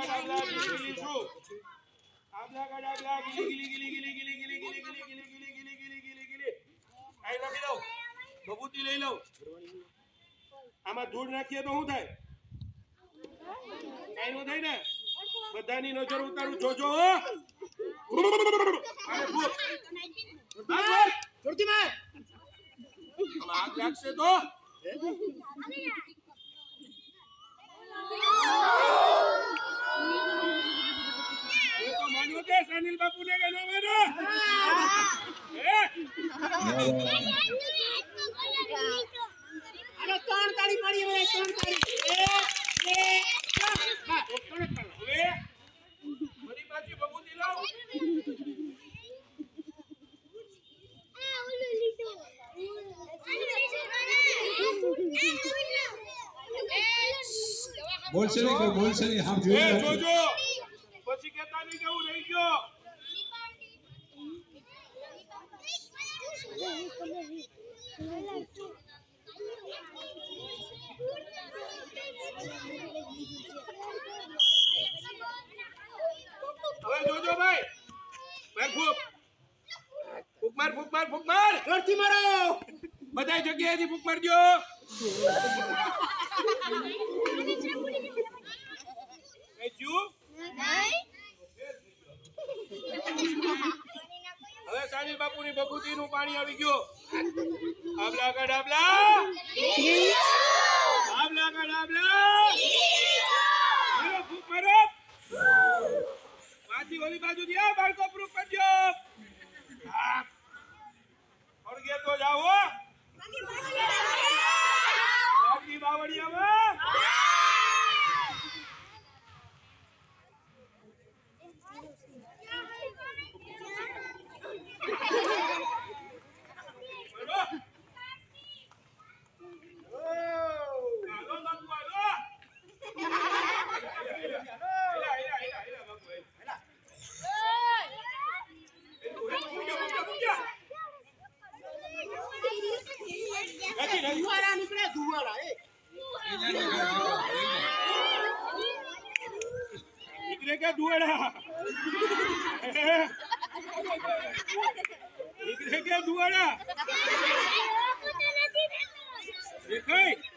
ડાબલા ગીલી શું આબલા કા ડાબલા ગીલી આઈ નાખી દો બબૂતી લઈ લઉં આમાં ધૂળ નાખીએ તો શું થાય કાઈ નો થાય ને બધાની નજર ઉતારું જોજો હો અરે ફૂટ જોરથી માર આગ લાગશે તો માન્યો કે સાનિલ બાપુ ને કે નો માનો હાલો ત્રણ તાળી પાડી હવે ત્રણ તાળી હવે મારી પાછી બબૂતી લાવ બોલશે નહીં હાથ જોઈ જોજો પછી કહેતા નહીં કે હું રહી ગયો હવે જોજો ભાઈ ફૂક માર જોરથી મારો બધાય જગ્યાએથી ફૂક મારજો હવે સાનિલ બાપુની બબૂતીનું પાણી આવી ગયો આબલા કા ડાબલા ફૂક મારો પાછી ઓલી બાજુ દિયા બાળકો પ્રૂફ કરજો ઓળગે તો જાઓ બાકી બાવળિયામાં दुआड़ा देखाई